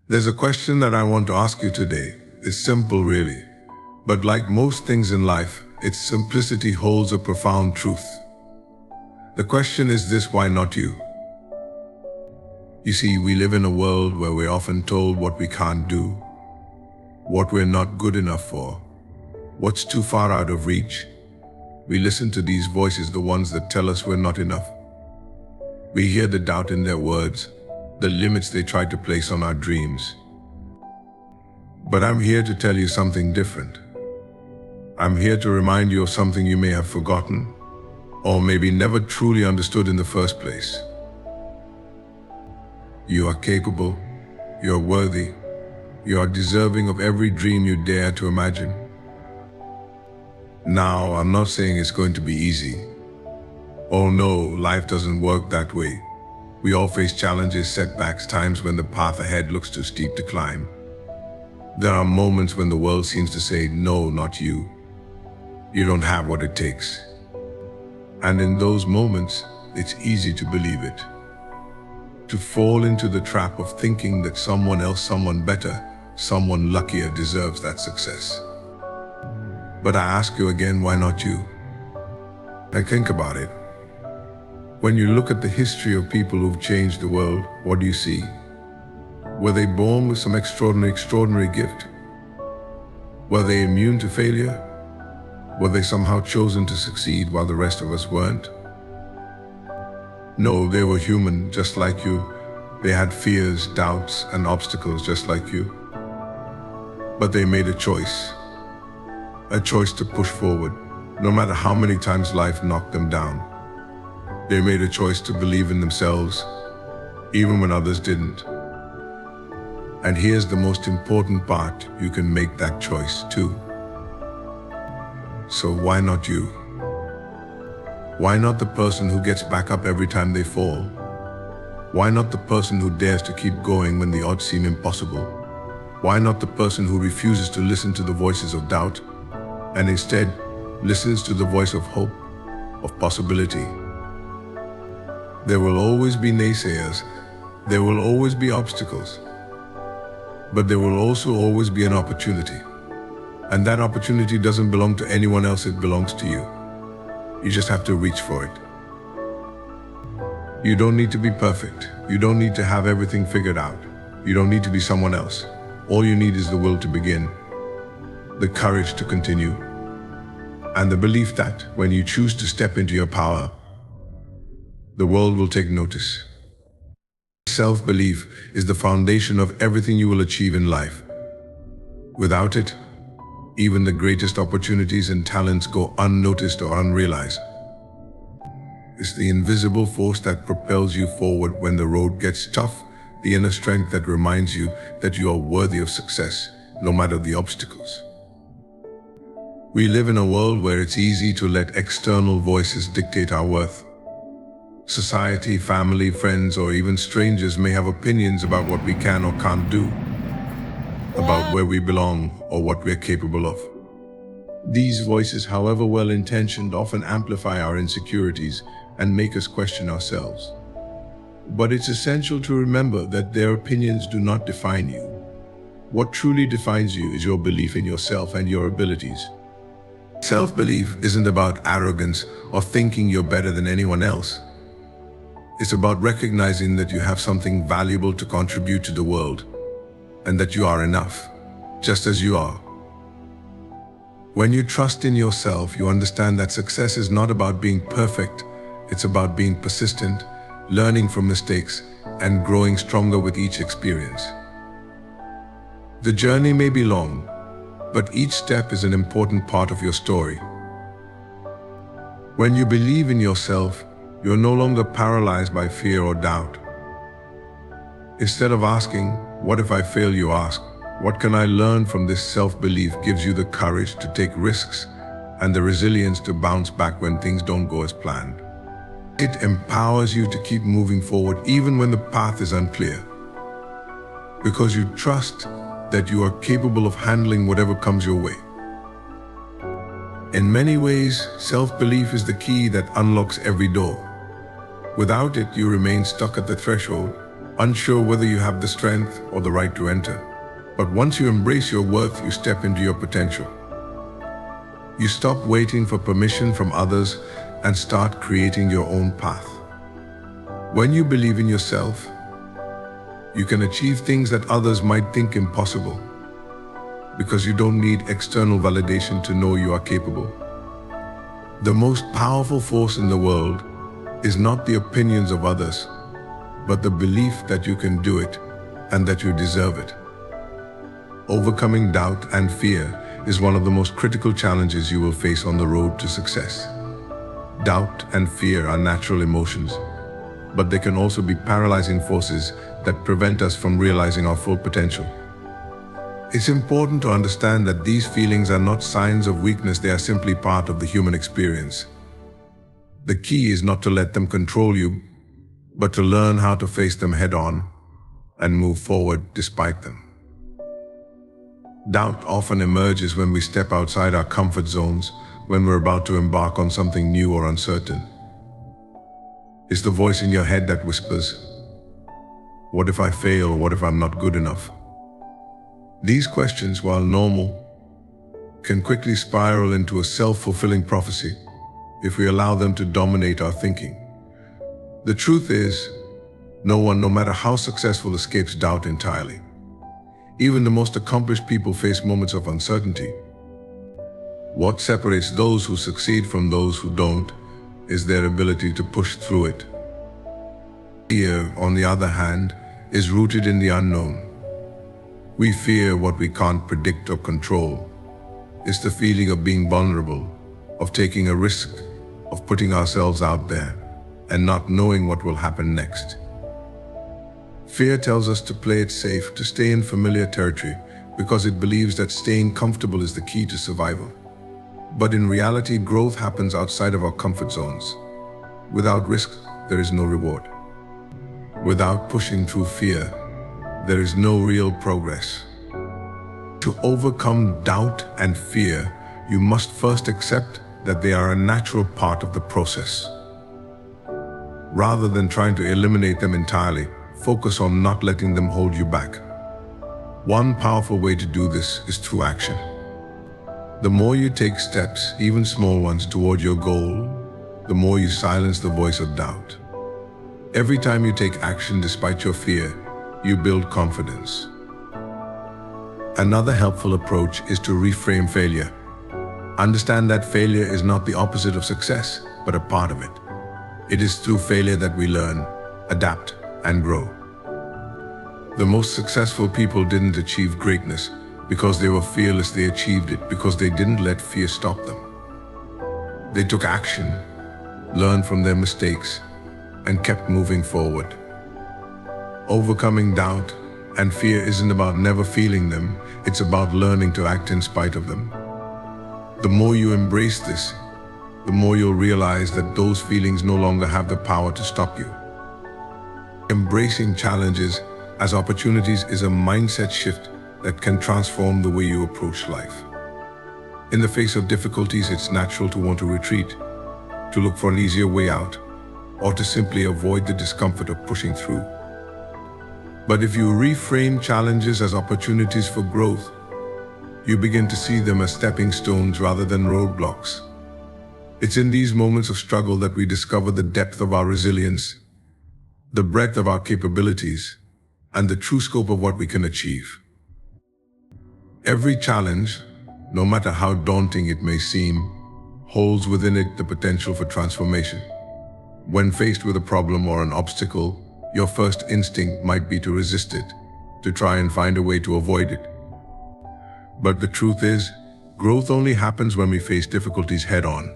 There's a question that I want to ask you today. It's simple, really. But like most things in life, its simplicity holds a profound truth. The question is this: why not you? You see, we live in a world where we're often told what we can't do, what we're not good enough for, what's too far out of reach. We listen to these voices, the ones that tell us we're not enough. We hear the doubt in their words, the limits they try to place on our dreams. But I'm here to tell you something different. I'm here to remind you of something you may have forgotten, or maybe never truly understood in the first place. You are capable, you're worthy, you are deserving of every dream you dare to imagine. Now, I'm not saying it's going to be easy. Oh no, life doesn't work that way. We all face challenges, setbacks, times when the path ahead looks too steep to climb. There are moments when the world seems to say, no, not you. You don't have what it takes. And in those moments, it's easy to believe it. To fall into the trap of thinking that someone else, someone better, someone luckier deserves that success. But I ask you again, why not you? And think about it. When you look at the history of people who've changed the world, what do you see? Were they born with some extraordinary gift? Were they immune to failure? Were they somehow chosen to succeed while the rest of us weren't? No, they were human, just like you. They had fears, doubts, and obstacles just like you. But they made a choice to push forward, no matter how many times life knocked them down. They made a choice to believe in themselves, even when others didn't. And here's the most important part: you can make that choice too. So why not you? Why not the person who gets back up every time they fall? Why not the person who dares to keep going when the odds seem impossible? Why not the person who refuses to listen to the voices of doubt and instead listens to the voice of hope, of possibility? There will always be naysayers, there will always be obstacles, but there will also always be an opportunity. And that opportunity doesn't belong to anyone else, it belongs to you. You just have to reach for it. You don't need to be perfect. You don't need to have everything figured out. You don't need to be someone else. All you need is the will to begin, the courage to continue, and the belief that when you choose to step into your power, the world will take notice. Self-belief is the foundation of everything you will achieve in life. Without it, even the greatest opportunities and talents go unnoticed or unrealized. It's the invisible force that propels you forward when the road gets tough, the inner strength that reminds you that you are worthy of success, no matter the obstacles. We live in a world where it's easy to let external voices dictate our worth. Society, family, friends, or even strangers may have opinions about what we can or can't do, about where we belong or what we're capable of. These voices, however well-intentioned, often amplify our insecurities and make us question ourselves. But it's essential to remember that their opinions do not define you. What truly defines you is your belief in yourself and your abilities. Self-belief isn't about arrogance or thinking you're better than anyone else. It's about recognizing that you have something valuable to contribute to the world, and that you are enough, just as you are. When you trust in yourself, you understand that success is not about being perfect, it's about being persistent, learning from mistakes, and growing stronger with each experience. The journey may be long, but each step is an important part of your story. When you believe in yourself, you're no longer paralyzed by fear or doubt. Instead of asking, "What if I fail?" you ask, "What can I learn from this?" Self-belief gives you the courage to take risks and the resilience to bounce back when things don't go as planned. It empowers you to keep moving forward even when the path is unclear, because you trust that you are capable of handling whatever comes your way. In many ways, self-belief is the key that unlocks every door. Without it, you remain stuck at the threshold, unsure whether you have the strength or the right to enter. But once you embrace your worth, you step into your potential. You stop waiting for permission from others and start creating your own path. When you believe in yourself, you can achieve things that others might think impossible, because you don't need external validation to know you are capable. The most powerful force in the world is not the opinions of others, but the belief that you can do it and that you deserve it. Overcoming doubt and fear is one of the most critical challenges you will face on the road to success. Doubt and fear are natural emotions, but they can also be paralyzing forces that prevent us from realizing our full potential. It's important to understand that these feelings are not signs of weakness, they are simply part of the human experience. The key is not to let them control you, but to learn how to face them head on and move forward despite them. Doubt often emerges when we step outside our comfort zones, when we're about to embark on something new or uncertain. It's the voice in your head that whispers, "What if I fail? What if I'm not good enough?" These questions, while normal, can quickly spiral into a self-fulfilling prophecy if we allow them to dominate our thinking. The truth is, no one, no matter how successful, escapes doubt entirely. Even the most accomplished people face moments of uncertainty. What separates those who succeed from those who don't is their ability to push through it. Fear, on the other hand, is rooted in the unknown. We fear what we can't predict or control. It's the feeling of being vulnerable, of taking a risk, of putting ourselves out there, and not knowing what will happen next. Fear tells us to play it safe, to stay in familiar territory, because it believes that staying comfortable is the key to survival. But in reality, growth happens outside of our comfort zones. Without risk, there is no reward. Without pushing through fear, there is no real progress. To overcome doubt and fear, you must first accept that they are a natural part of the process. Rather than trying to eliminate them entirely, focus on not letting them hold you back. One powerful way to do this is through action. The more you take steps, even small ones, toward your goal, the more you silence the voice of doubt. Every time you take action despite your fear, you build confidence. Another helpful approach is to reframe failure. Understand that failure is not the opposite of success, but a part of it. It is through failure that we learn, adapt, and grow. The most successful people didn't achieve greatness because they were fearless. They achieved it because they didn't let fear stop them. They took action, learned from their mistakes, and kept moving forward. Overcoming doubt and fear isn't about never feeling them, it's about learning to act in spite of them. The more you embrace this, the more you'll realize that those feelings no longer have the power to stop you. Embracing challenges as opportunities is a mindset shift that can transform the way you approach life. In the face of difficulties, it's natural to want to retreat, to look for an easier way out, or to simply avoid the discomfort of pushing through. But if you reframe challenges as opportunities for growth, you begin to see them as stepping stones rather than roadblocks. It's in these moments of struggle that we discover the depth of our resilience, the breadth of our capabilities, and the true scope of what we can achieve. Every challenge, no matter how daunting it may seem, holds within it the potential for transformation. When faced with a problem or an obstacle, your first instinct might be to resist it, to try and find a way to avoid it. But the truth is, growth only happens when we face difficulties head-on.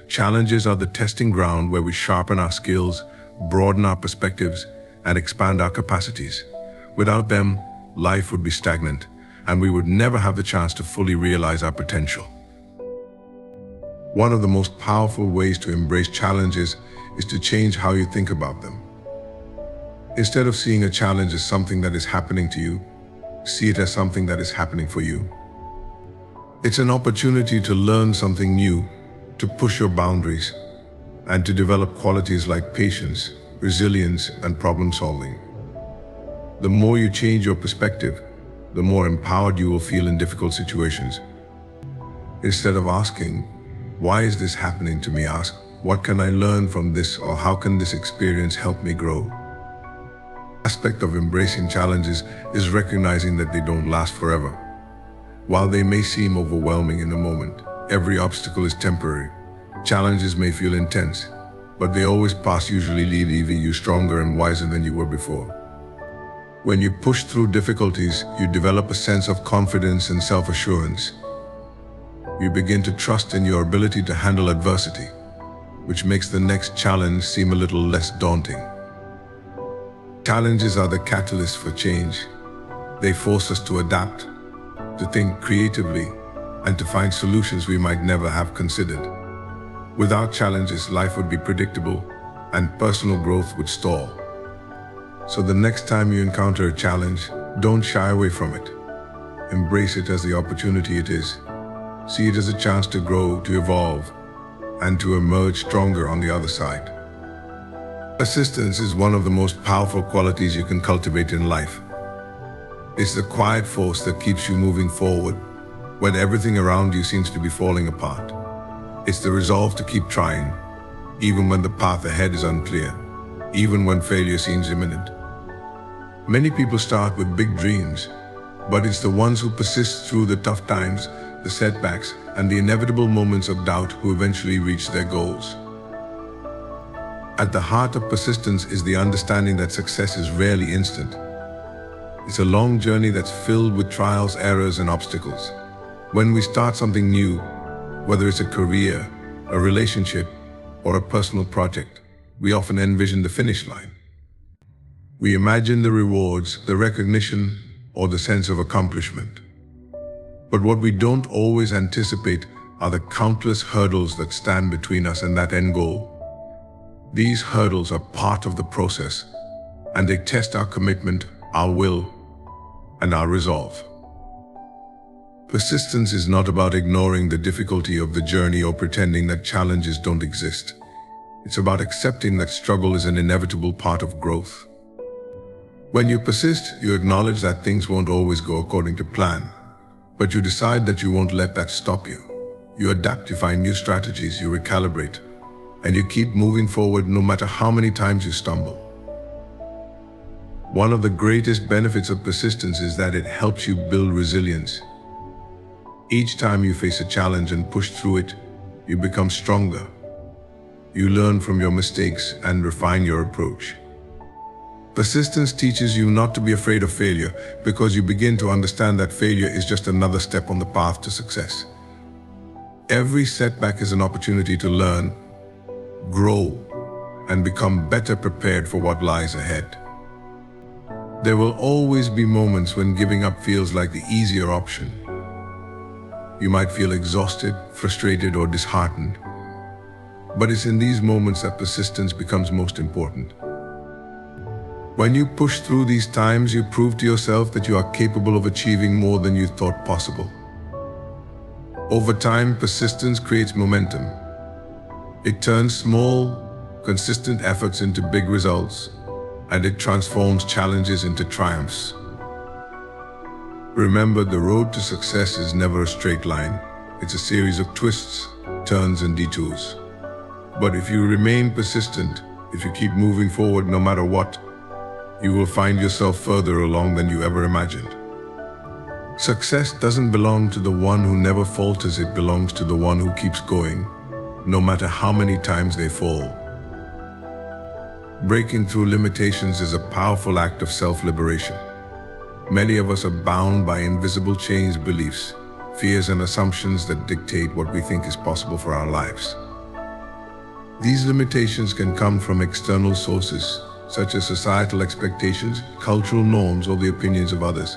Challenges are the testing ground where we sharpen our skills, broaden our perspectives, and expand our capacities. Without them, life would be stagnant, and we would never have the chance to fully realize our potential. One of the most powerful ways to embrace challenges is to change how you think about them. Instead of seeing a challenge as something that is happening to you, see it as something that is happening for you. It's an opportunity to learn something new, to push your boundaries, and to develop qualities like patience, resilience, and problem solving. The more you change your perspective, the more empowered you will feel in difficult situations. Instead of asking, "Why is this happening to me?" ask, "What can I learn from this, or how can this experience help me grow?" The aspect of embracing challenges is recognizing that they don't last forever. While they may seem overwhelming in a moment, every obstacle is temporary. Challenges may feel intense, but they always pass, usually leaving you stronger and wiser than you were before. When you push through difficulties, you develop a sense of confidence and self-assurance. You begin to trust in your ability to handle adversity, which makes the next challenge seem a little less daunting. Challenges are the catalyst for change. They force us to adapt, to think creatively, and to find solutions we might never have considered. Without challenges, life would be predictable, and personal growth would stall. So the next time you encounter a challenge, don't shy away from it. Embrace it as the opportunity it is. See it as a chance to grow, to evolve, and to emerge stronger on the other side. Persistence is one of the most powerful qualities you can cultivate in life. It's the quiet force that keeps you moving forward when everything around you seems to be falling apart. It's the resolve to keep trying, even when the path ahead is unclear, even when failure seems imminent. Many people start with big dreams, but it's the ones who persist through the tough times, the setbacks, and the inevitable moments of doubt who eventually reach their goals. At the heart of persistence is the understanding that success is rarely instant. It's a long journey that's filled with trials, errors, and obstacles. When we start something new, whether it's a career, a relationship, or a personal project, we often envision the finish line. We imagine the rewards, the recognition, or the sense of accomplishment. But what we don't always anticipate are the countless hurdles that stand between us and that end goal. These hurdles are part of the process, and they test our commitment, our will, and our resolve. Persistence is not about ignoring the difficulty of the journey or pretending that challenges don't exist. It's about accepting that struggle is an inevitable part of growth. When you persist, you acknowledge that things won't always go according to plan, but you decide that you won't let that stop you. You adapt, you find new strategies, you recalibrate, and you keep moving forward no matter how many times you stumble. One of the greatest benefits of persistence is that it helps you build resilience. Each time you face a challenge and push through it, you become stronger. You learn from your mistakes and refine your approach. Persistence teaches you not to be afraid of failure because you begin to understand that failure is just another step on the path to success. Every setback is an opportunity to learn, grow, and become better prepared for what lies ahead. There will always be moments when giving up feels like the easier option. You might feel exhausted, frustrated, or disheartened. But it's in these moments that persistence becomes most important. When you push through these times, you prove to yourself that you are capable of achieving more than you thought possible. Over time, persistence creates momentum. It turns small, consistent efforts into big results, and it transforms challenges into triumphs. Remember, the road to success is never a straight line. It's a series of twists, turns, and detours. But if you remain persistent, if you keep moving forward no matter what, you will find yourself further along than you ever imagined. Success doesn't belong to the one who never falters, it belongs to the one who keeps going, no matter how many times they fall. Breaking through limitations is a powerful act of self-liberation. Many of us are bound by invisible chains, beliefs, fears, and assumptions that dictate what we think is possible for our lives. These limitations can come from external sources, such as societal expectations, cultural norms, or the opinions of others.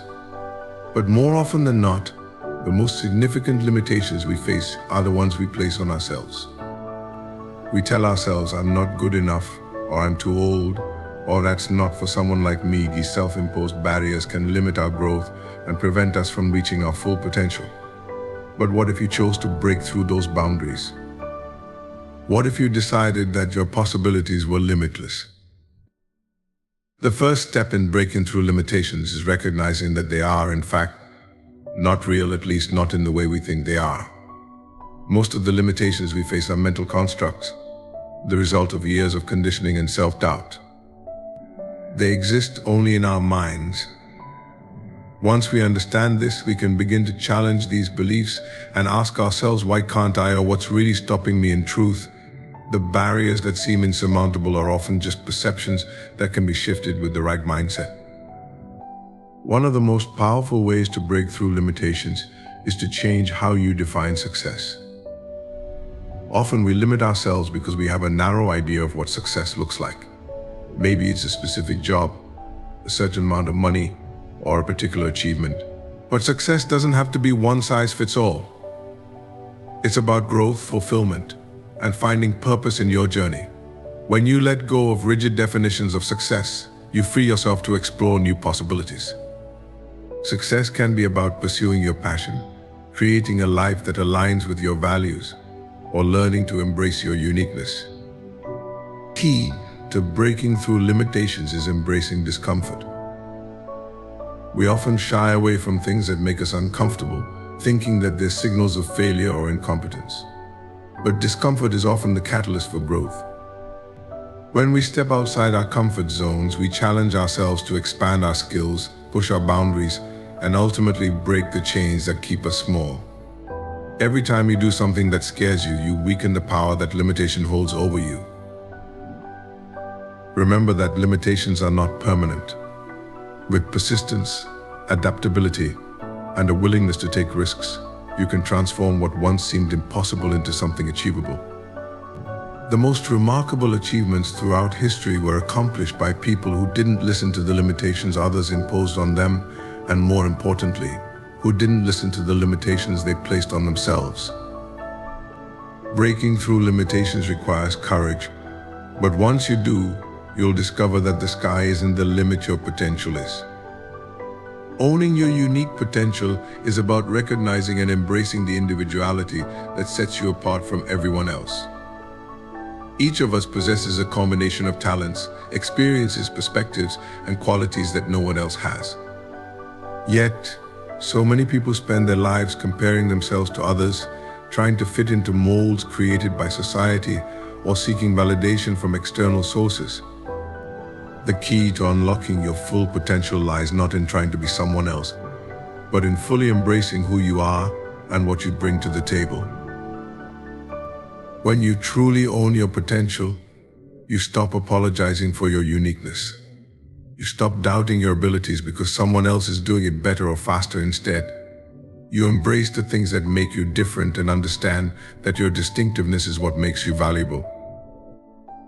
But more often than not, the most significant limitations we face are the ones we place on ourselves. We tell ourselves, "I'm not good enough," or "I'm too old," or "that's not for someone like me." These self-imposed barriers can limit our growth and prevent us from reaching our full potential. But what if you chose to break through those boundaries? What if you decided that your possibilities were limitless? The first step in breaking through limitations is recognizing that they are, in fact, not real, at least not in the way we think they are. Most of the limitations we face are mental constructs, the result of years of conditioning and self-doubt. They exist only in our minds. Once we understand this, we can begin to challenge these beliefs and ask ourselves, why can't I, or what's really stopping me? In truth, the barriers that seem insurmountable are often just perceptions that can be shifted with the right mindset. One of the most powerful ways to break through limitations is to change how you define success. Often we limit ourselves because we have a narrow idea of what success looks like. Maybe it's a specific job, a certain amount of money, or a particular achievement. But success doesn't have to be one size fits all. It's about growth, fulfillment, and finding purpose in your journey. When you let go of rigid definitions of success, you free yourself to explore new possibilities. Success can be about pursuing your passion, creating a life that aligns with your values, or learning to embrace your uniqueness. Key to breaking through limitations is embracing discomfort. We often shy away from things that make us uncomfortable, thinking that they're signals of failure or incompetence. But discomfort is often the catalyst for growth. When we step outside our comfort zones, we challenge ourselves to expand our skills, push our boundaries, and ultimately break the chains that keep us small. Every time you do something that scares you, you weaken the power that limitation holds over you. Remember that limitations are not permanent. With persistence, adaptability, and a willingness to take risks, you can transform what once seemed impossible into something achievable. The most remarkable achievements throughout history were accomplished by people who didn't listen to the limitations others imposed on them, and more importantly, who didn't listen to the limitations they placed on themselves. Breaking through limitations requires courage, but once you do, you'll discover that the sky isn't the limit, your potential is. Owning your unique potential is about recognizing and embracing the individuality that sets you apart from everyone else. Each of us possesses a combination of talents, experiences, perspectives, and qualities that no one else has. Yet, so many people spend their lives comparing themselves to others, trying to fit into molds created by society, or seeking validation from external sources. The key to unlocking your full potential lies not in trying to be someone else, but in fully embracing who you are and what you bring to the table. When you truly own your potential, you stop apologizing for your uniqueness. You stop doubting your abilities because someone else is doing it better or faster instead. You embrace the things that make you different and understand that your distinctiveness is what makes you valuable.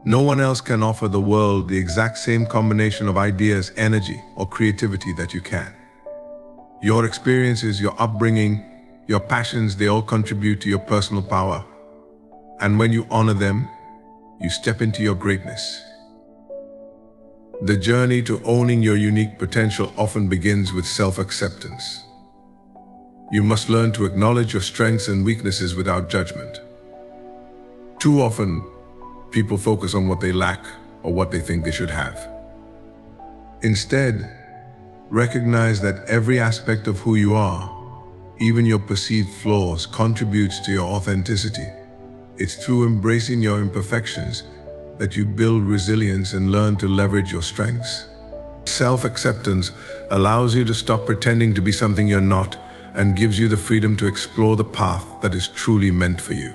No one else can offer the world the exact same combination of ideas, energy, or creativity that you can. Your experiences, your upbringing, your passions, they all contribute to your personal power. And when you honor them, you step into your greatness. The journey to owning your unique potential often begins with self-acceptance. You must learn to acknowledge your strengths and weaknesses without judgment. Too often, people focus on what they lack or what they think they should have. Instead, recognize that every aspect of who you are, even your perceived flaws, contributes to your authenticity. It's through embracing your imperfections that you build resilience and learn to leverage your strengths. Self-acceptance allows you to stop pretending to be something you're not and gives you the freedom to explore the path that is truly meant for you.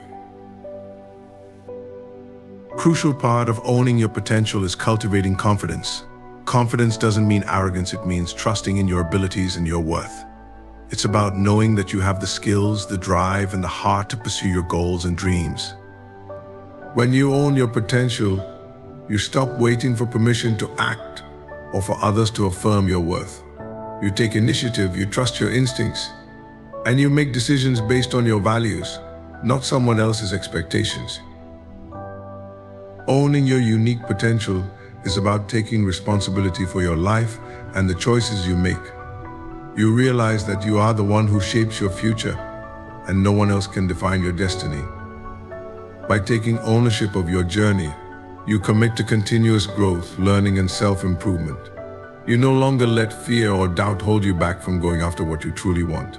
Crucial part of owning your potential is cultivating confidence. Confidence doesn't mean arrogance, it means trusting in your abilities and your worth. It's about knowing that you have the skills, the drive, and the heart to pursue your goals and dreams. When you own your potential, you stop waiting for permission to act or for others to affirm your worth. You take initiative, you trust your instincts, and you make decisions based on your values, not someone else's expectations. Owning your unique potential is about taking responsibility for your life and the choices you make. You realize that you are the one who shapes your future, and no one else can define your destiny. By taking ownership of your journey, You commit to continuous growth, learning, and self-improvement. You no longer let fear or doubt hold you back from going after what you truly want.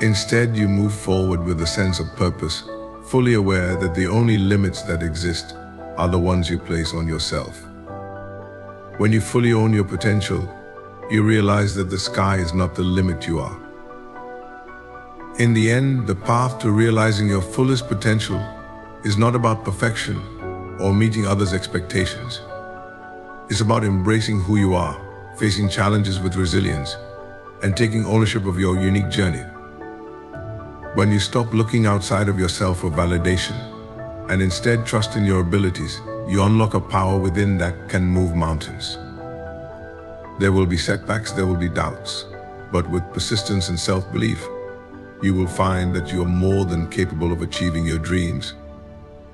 Instead, you move forward with a sense of purpose, fully aware that the only limits that exist are the ones you place on yourself. When you fully own your potential, you realize that the sky is not the limit you are. In the end, the path to realizing your fullest potential is not about perfection or meeting others' expectations. It's about embracing who you are, facing challenges with resilience, and taking ownership of your unique journey. When you stop looking outside of yourself for validation and instead trust in your abilities, you unlock a power within that can move mountains. There will be setbacks, there will be doubts, but with persistence and self-belief, you will find that you are more than capable of achieving your dreams.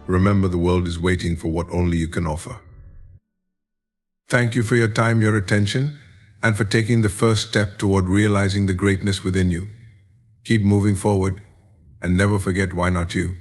Remember, the world is waiting for what only you can offer. Thank you for your time, your attention, and for taking the first step toward realizing the greatness within you. Keep moving forward, and never forget, why not you?